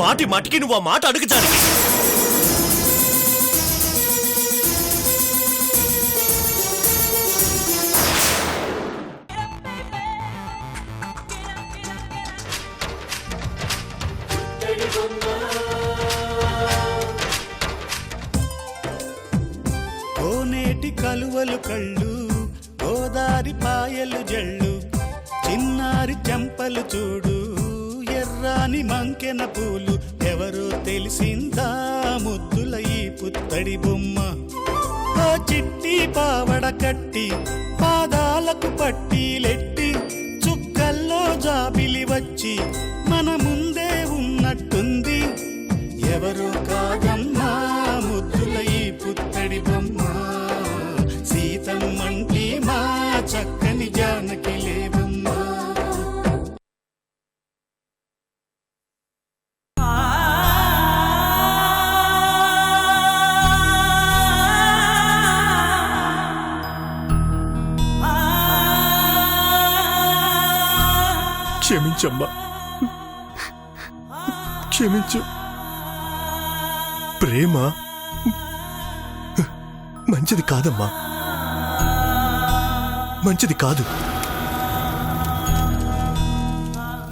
మాటి మాటికి నువ్వు ఆ మాట అడుగుతానికి. కోనేటి కలువలు కళ్ళు, గోదారి పాయలు జళ్ళు, చిన్నారి చెంపలు చూడు, ఎర్రాని మంకెన పూలు, ఎవరో తెలిసిందా ముద్దుల ఈ పుత్తడి బొమ్మ. ఓ చిట్టి పావడ కట్టి, పాదాలకు పట్టీలెట్టి, చుక్కల్లో జాబిలి వచ్చి మన ముందే ఉన్నట్టుంది. ఎవరో కాదమ్మా ముద్దుల ఈ పుత్తడి బొమ్మ, సీతమ్మంటి మా చక్కని జానకి లేవమ్మా. క్షమించమ్మా, క్షమించు. ప్రేమ మంచిది కాదమ్మా, మంచిది కాదు.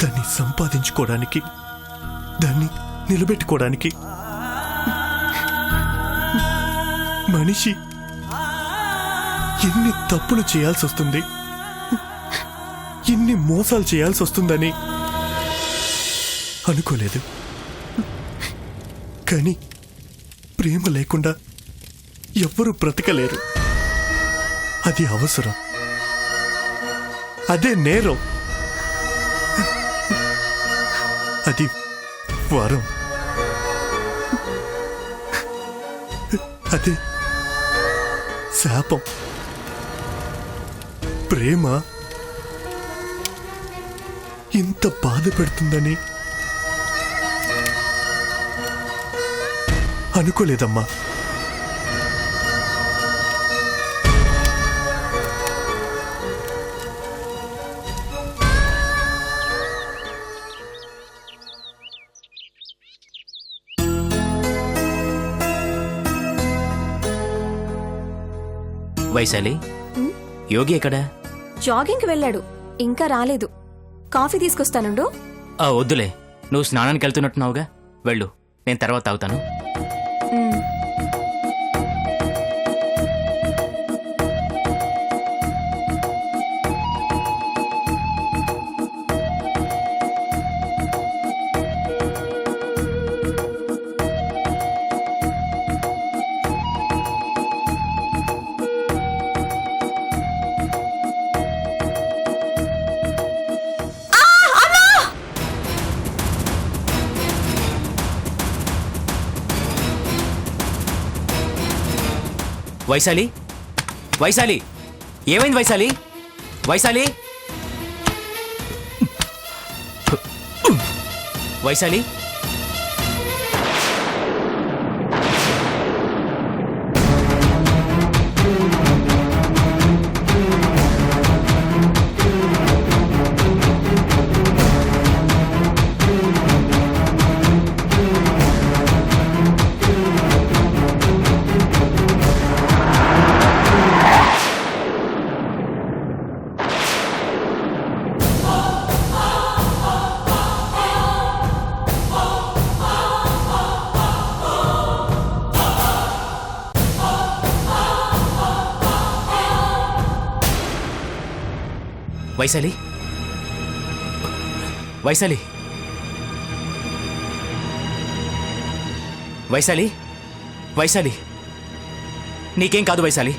దాన్ని సంపాదించుకోవడానికి, దాన్ని నిలబెట్టుకోవడానికి మనిషి ఎన్ని తప్పులు చేయాల్సి వస్తుంది, ఎన్ని మోసాలు చేయాల్సి వస్తుందని అనుకోలేదు. కానీ ప్రేమ లేకుండా ఎవ్వరూ బ్రతకలేరు. అది అవసరం, అదే నేరం, అది వరం, అదే శాపం. ప్రేమ ఇంత బాధ పెడుతుందని అనుకోలేదమ్మా. వైశాలి, యోగి ఎక్కడా? జాగింగ్కి వెళ్ళాడు, ఇంకా రాలేదు. కాఫీ తీసుకొస్తానుండు. వద్దులే, నువ్వు స్నానానికి వెళ్తున్నట్టున్నావుగా, వెళ్ళు, నేను తర్వాత తాగుతాను. వైశాలి, వైశాలి, ఏమైంది వైశాలి? వైశాలి, వైశాలి, వైశాలి, వైశాలి, వైశాలి, వైశాలి, నీకేం కాదు వైశాలి.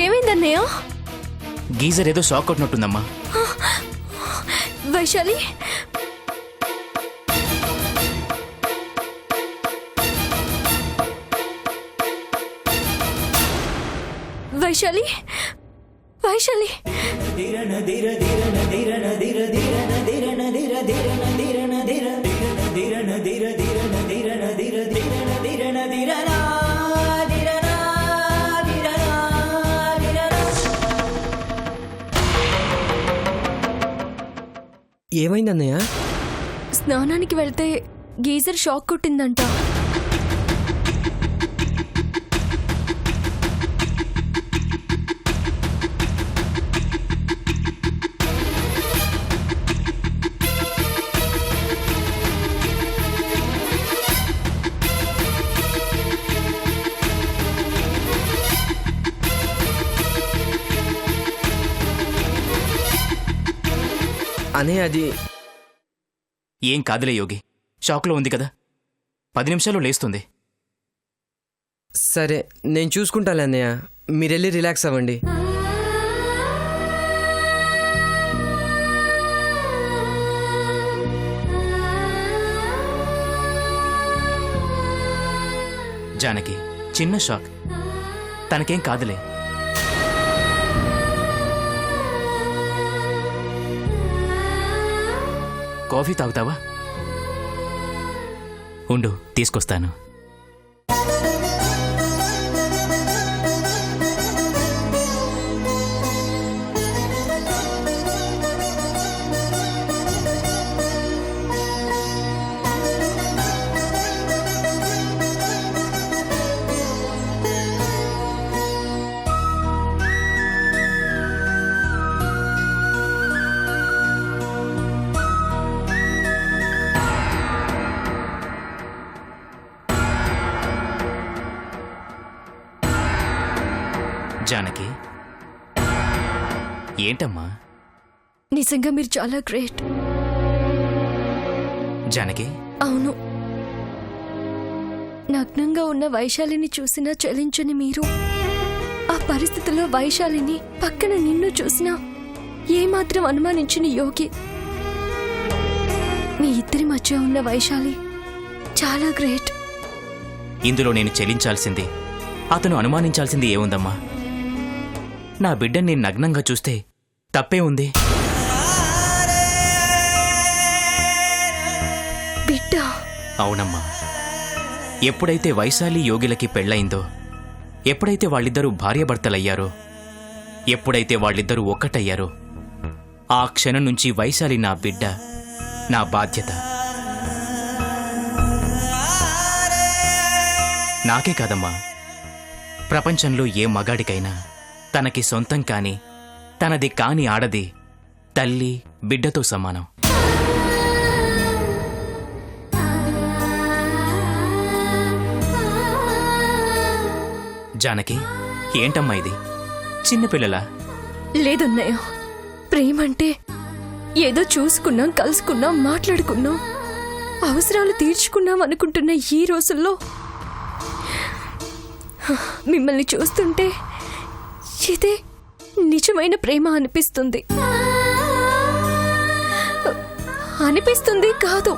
ఏమైందన్నయ్య? గీజర్ ఏదో షాక్ కొట్టినట్టుందమ్మా. వైశాలి, వైశాలి, వైశాలి. ఏమైందన్నయ్య? స్నానానికి వెళ్తే గీజర్ షాక్ కొట్టిందంట. అన్నయ్య అది ఏం కాదులే యోగి, షాక్లో ఉంది కదా, 10 నిమిషాల్లో లేస్తుంది. సరే నేను చూసుకుంటాలే అన్నయ్య, మీరెళ్ళి రిలాక్స్ అవ్వండి. జానకి చిన్న షాక్, తనకేం కాదులే. కాఫీ తాగుతావా? ఉండు తీసుకొస్తాను. జానకి ఏంటమ్మా? నిజంగా మీరు చాలా గ్రేట్. జానకి అవును, నగ్నంగా ఉన్న వైశాలిని చూసినా చలించని మీరు, ఆ పరిస్థితిలో వైశాలిని పక్కన నిన్ను చూసినా ఏమాత్రం అనుమానించని యోగి, మీ ఇద్దరి మధ్య ఉన్న వైశాలి చాలా గ్రేట్. ఇందులో నేను చెల్లించాల్సింది, అతను అనుమానించాల్సింది ఏముందమ్మా? నా బిడ్డని నేను నగ్నంగా చూస్తే తప్పే ఉంది? బిడ్డ? అవునమ్మా. ఎప్పుడైతే వైశాలి యోగిలకి పెళ్ళయిందో, ఎప్పుడైతే వాళ్ళిద్దరూ భార్యాభర్తలయ్యారో, ఎప్పుడైతే వాళ్ళిద్దరూ ఒక్కటయ్యారో, ఆ క్షణం నుంచి వైశాలి నా బిడ్డ, నా బాధ్యత. నాకే కాదమ్మా, ప్రపంచంలో ఏ మగాడికైనా తనకి సొంతం కాని, తనది కాని ఆడది తల్లి బిడ్డతో సమానం. జానకి ఏంటమ్మా ఇది, చిన్నపిల్లలా? లేదన్నయ్య, ప్రేమంటే ఏదో చూసుకున్నాం, కలుసుకున్నాం, మాట్లాడుకున్నాం, అవసరాలు తీర్చుకున్నాం అనుకుంటున్న ఈ రోజుల్లో మిమ్మల్ని చూస్తుంటే ఇదే నిజమైన ప్రేమ అనిపిస్తుంది. అనిపిస్తుంది కాదు,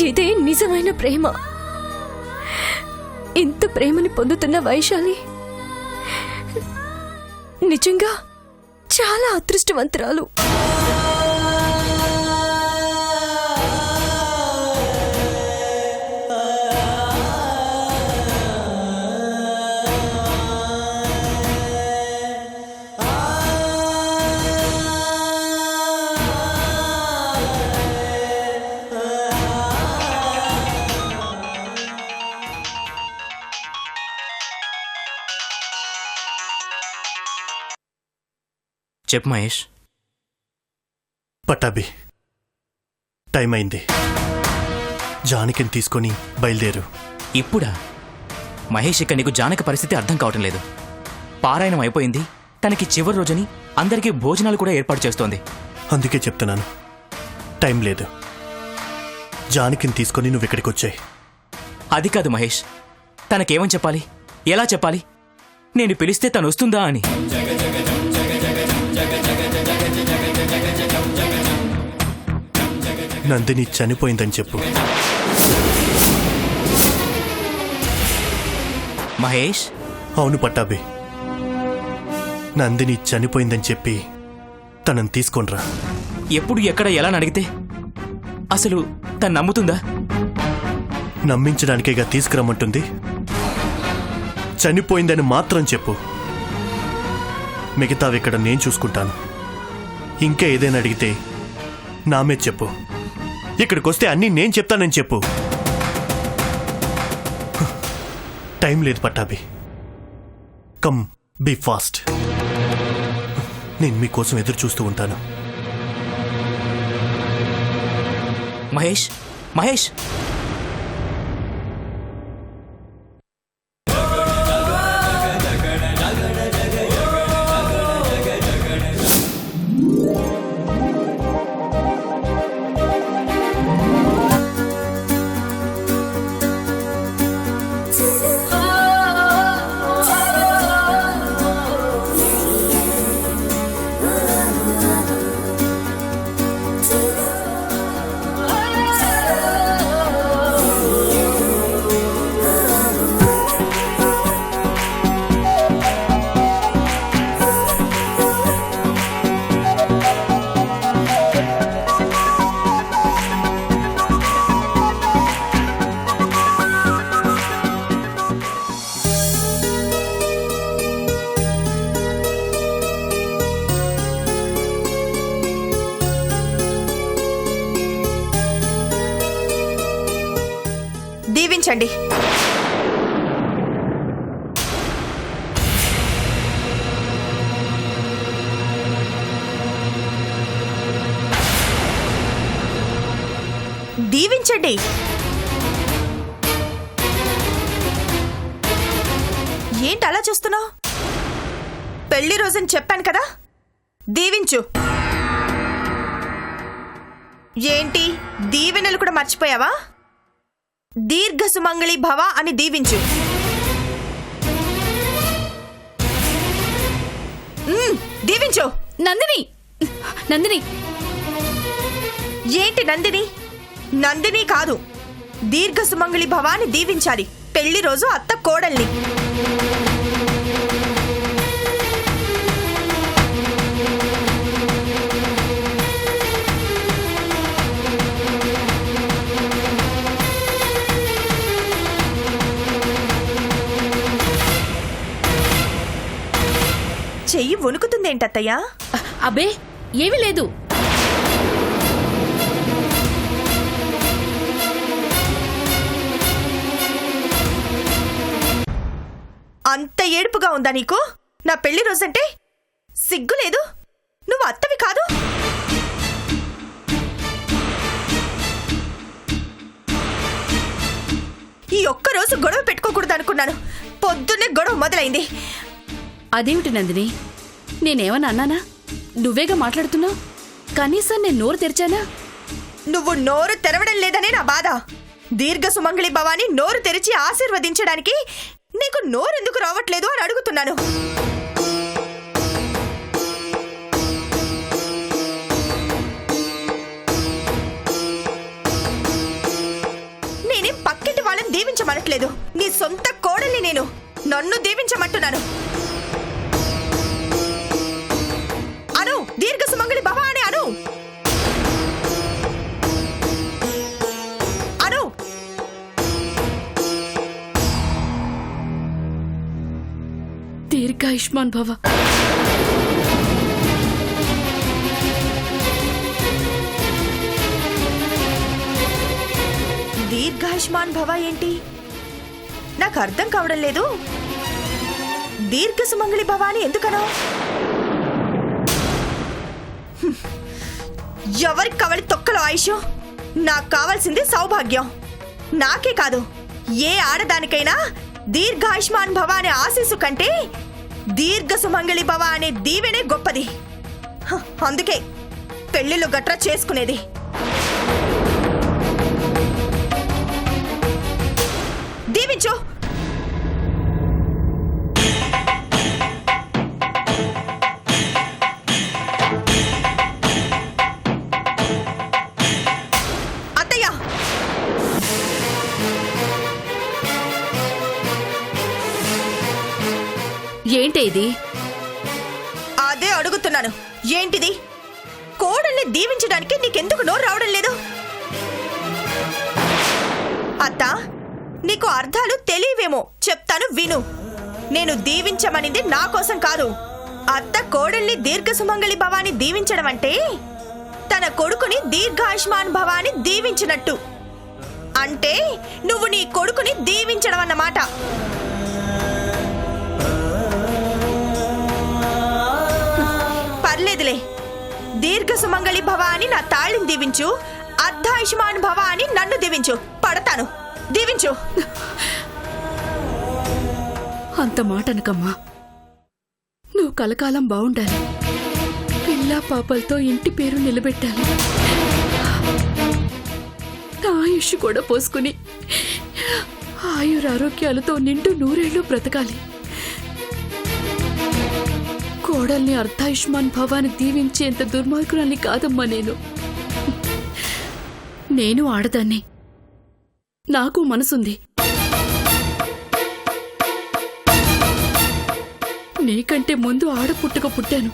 ఇదే నిజమైన ప్రేమ. ఇంత ప్రేమని పొందుతున్న వైశాలి నిజంగా చాలా అదృష్టవంతురాలు. చెప్పు మహేష్. పట్టాభి, టైం అయింది. జానకిని తీసుకొని బయలుదేరు. ఇప్పుడా? మహేష్, ఇక నీకు జానకి పరిస్థితి అర్థం కావటం లేదు. పారాయణం అయిపోయింది, తనకి చివరి రోజుని అందరికీ భోజనాలు కూడా ఏర్పాటు చేస్తోంది. అందుకే చెప్తున్నాను, టైం లేదు. జానకిని తీసుకొని నువ్వు ఇక్కడికి వచ్చాయి. అది కాదు మహేష్, తనకేమని చెప్పాలి, ఎలా చెప్పాలి? నేను పిలిస్తే తను వస్తుందా అని. నందిని చనిపోయిందని చెప్పు. మహేష్. అవును పట్టాభి, నందిని చనిపోయిందని చెప్పి తనని తీసుకొనిరా. ఎప్పుడు ఎక్కడ ఎలా అడిగితే అసలు తను నమ్ముతుందా? నమ్మించడానికేగా తీసుకురమ్మంటుంది. చనిపోయిందని మాత్రం చెప్పు, మిగతావి ఇక్కడ నేను చూసుకుంటాను. ఇంకా ఏదైనా అడిగితే నా మీద చెప్పు. ఇక్కడికి వస్తే అన్నీ నేను చెప్తానని చెప్పు. టైం లేదు పట్టాభి. Come be fast. నేను మీకోసం ఎదురు చూస్తూ ఉంటాను. మహేష్, మహేష్, దీవించండి. దీవించండి. ఏంటి అలా చూస్తున్నావు? పెళ్లి రోజుని చెప్పాను కదా, దీవించు. ఏంటి దీవెనలు కూడా మర్చిపోయావా? దీర్ఘ సుమంగళి భవ అని దీవించు. దీవించు. నందిని, నందిని. ఏంటి నందిని? నందిని కాదు, దీర్ఘ సుమంగళి భవ అని దీవించాలి. పెళ్లి రోజు అత్త కోడల్ని. చెయ్యి వణుకుతుందేంటత్తయ్యా? అబ్బే ఏమీ లేదు. అంత ఏడుపుగా ఉందా నీకు? నా పెళ్లి రోజంటే సిగ్గు లేదు? నువ్వు అత్తవి కాదు? ఈ ఒక్కరోజు గొడవ పెట్టుకోకూడదు అనుకున్నాను. పొద్దున్నే గొడవ మొదలైంది. అదేమిటి నందిని, నేనేమన్నా అన్నానా? నువ్వేగా మాట్లాడుతున్నావు. కనీసం నేను నోరు తెరిచానా? నువ్వు నోరు తెరవడం లేదనే నా బాధ. దీర్ఘ సుమంగళి భవాని నోరు తెరిచి ఆశీర్వదించడానికి నీకు నోరెందుకు రావట్లేదు అని అడుగుతున్నాను. నేనేం పక్కింటి వాళ్ళని దీవించమనట్లేదు. నీ సొంత కోడల్ని నేను. నన్ను దీవించమంటున్నాను. అను, దీర్ఘ సుమంగళి భవ అని అను. అను. దీర్ఘాయుష్మాన్ భవ. దీర్ఘాయుష్మాన్ భవ ఏంటి? నాకు అర్థం కావడం లేదు. దీర్ఘ సుమంగళి భవ అని ఎందుకనో? ఎవరికి కావాలి తొక్కలో ఆయుష్? నాకు కావాల్సింది సౌభాగ్యం. నాకే కాదు, ఏ ఆడదానికైనా దీర్ఘాయుష్మాన్ భవ అనే ఆశీస్సు కంటే దీర్ఘ సుమంగళి భవ అనే దీవెనే గొప్పది. అందుకే పెళ్లిళ్ళు గట్రా చేసుకునేది. దీవించు. అత్తయ్య, ఏంటి ఇది? అదే అడుగుతున్నాను. ఏంటిది? కోడల్ని దీవించడానికి నీకెందుకు నోరు రావడం లేదు? అత్త, నీకు అర్థాలు తెలియవేమో, చెప్తాను విను. నేను దీవించమనింది నా కోసం కాదు, అత్త కోడల్ని దీర్ఘ సుమంగళి భవాని దీవించడం అంటే తన కొడుకుని దీర్ఘాయుష్మాన్ భవాని దీవించినట్టు. అంటే నువ్వు నీ కొడుకుని దీవించడం అన్నమాట. పర్లేదులే, దీర్ఘ సుమంగళి భవ అని నా తాళిని దీవించు, అర్ధాయుష్మాన్ భవ అని నన్ను దీవించు. పడతాను, దీవించు. అంత మాట అనకమ్మా. నువ్వు కలకాలం బావుండాలి, పిల్లా పాపలతో ఇంటి పేరు నిలబెట్టాలి, నా ఆయుష్ కూడా పోసుకుని ఆయురారోగ్యాలతో నిండు నూరేళ్లు బ్రతకాలి. కోడల్ని అర్ధాయుష్మాన్ భవాని దీవించేంత దుర్మార్గురాల్ని కాదమ్మా నేను. నేను ఆడదాన్ని, నాకు మనసుంది. నీకంటే ముందు ఆడపుట్టుక పుట్టాను.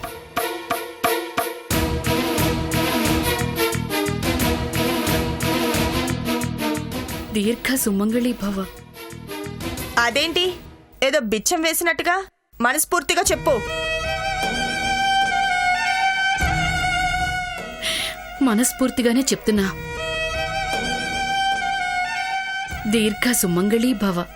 దీర్ఘ సుమంగళి భవ. అదేంటి ఏదో బిచ్చం వేసినట్టుగా? మనస్ఫూర్తిగా చెప్పు. మనస్ఫూర్తిగానే చెప్తున్నా. దీర్ఘ సుమంగళి భవ.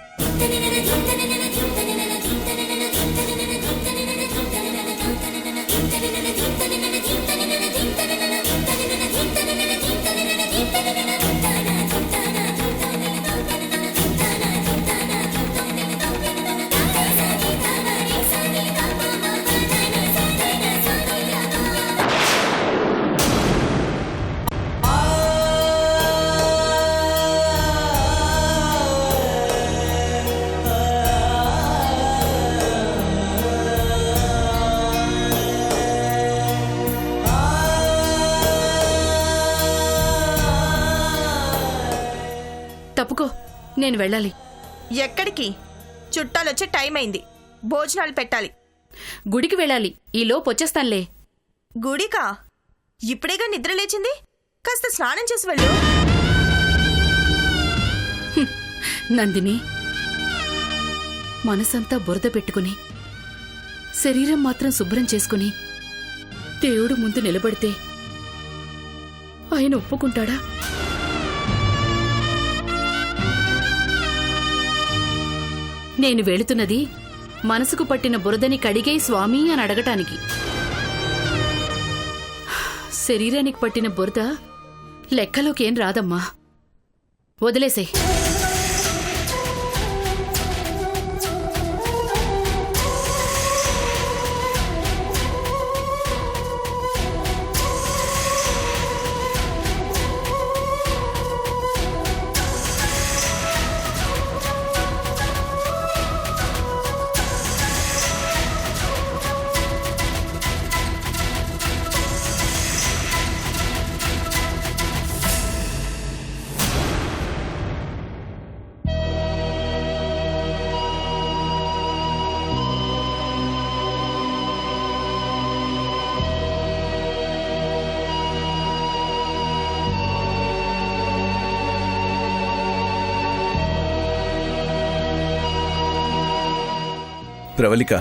తప్పుకో, నేను వెళ్ళాలి. ఎక్కడికి? చుట్టాలొచ్చే టైం అయింది, భోజనాలు పెట్టాలి. గుడికి వెళ్ళాలి, ఈ లోపు వచ్చేస్తానులే. గుడికా? ఇప్పుడేగా నిద్ర లేచింది, కాస్త స్నానం చేసి వెళ్ళు. నందిని, మనసంతా బురద పెట్టుకుని శరీరం మాత్రం శుభ్రం చేసుకుని దేవుడు ముందు నిలబడితే ఆయన ఒప్పుకుంటాడా? నేను వెళుతున్నది మనసుకు పట్టిన బురదని కడిగే స్వామి అని అడగటానికి. శరీరానికి పట్టిన బురద లెక్కలోకేం రాదమ్మా, వదిలేసే. ప్రవళిక,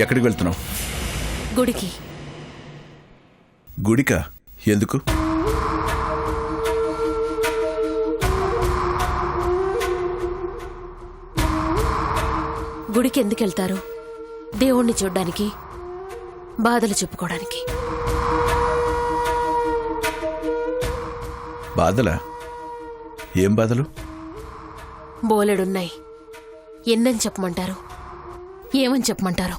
ఎక్కడికి వెళ్తున్నావు? గుడికి. గుడికా? ఎందుకు? గుడికి ఎందుకెళ్తారు? దేవుణ్ణి చూడ్డానికి, బాధలు చెప్పుకోవడానికి. బాధలా? ఏం బాధలు? బోలెడున్నాయి. ఎన్నని చెప్పమంటారు, ఏమని చెప్పమంటారు?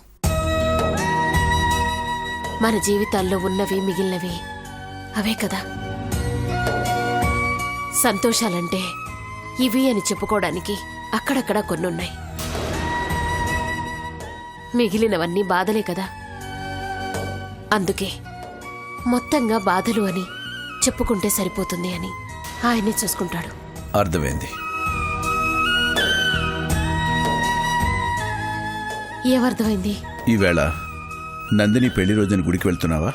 మన జీవితాల్లో ఉన్నవి మిగిలినవి అవే కదా. సంతోషాలంటే ఇవి అని చెప్పుకోవడానికి అక్కడక్కడ కొన్నున్నాయి, మిగిలినవన్నీ బాధలే కదా. అందుకే మొత్తంగా బాధలు అని చెప్పుకుంటే సరిపోతుంది అని ఆయనే చూసుకుంటాడు. అర్థమైంది. ఏమర్థమైంది? ఈవేళ నందిని పెళ్లి రోజున గుడికి వెళ్తున్నావా?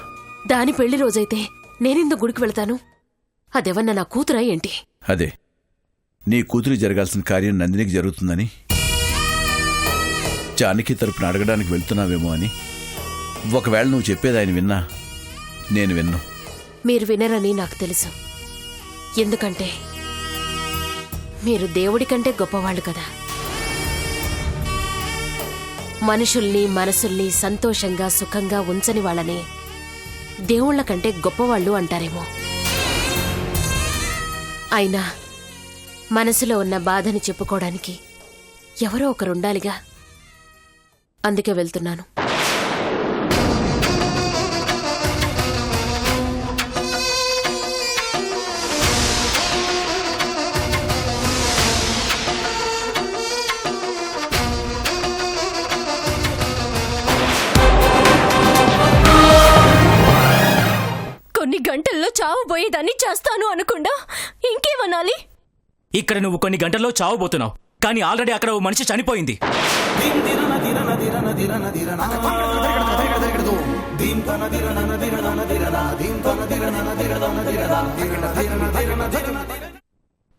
దాని పెళ్లి రోజైతే నేనెందుకు గుడికి వెళ్తాను? అదెవన్నా నా కూతురా ఏంటి? అదే, నీ కూతురి జరగాల్సిన కార్యం నందినికి జరుగుతుందని జానకి తరపున అడగడానికి వెళ్తున్నావేమో అని. ఒకవేళ నువ్వు చెప్పేది ఆయన విన్నా నేను విన్ను. మీరు వినరని నాకు తెలుసు. ఎందుకంటే మీరు దేవుడి కంటే గొప్పవాళ్ళు కదా. మనుషుల్ని మనసుల్ని సంతోషంగా సుఖంగా ఉంచని వాళ్ళని దేవుళ్ళ కంటే గొప్పవాళ్ళు అంటారేమో. అయినా మనసులో ఉన్న బాధని చెప్పుకోవడానికి ఎవరో ఒకరుండాలిగా. అందుకే వెళ్తున్నాను. కొన్ని గంటల్లో చావబోయేదాన్ని చేస్తాను అనకుండా ఇంకేమనాలి? ఇక్కడ నువ్వు కొన్ని గంటల్లో చావబోతున్నావు, కానీ ఆల్రెడీ అక్కడ ఓ మనిషి చనిపోయింది. దీం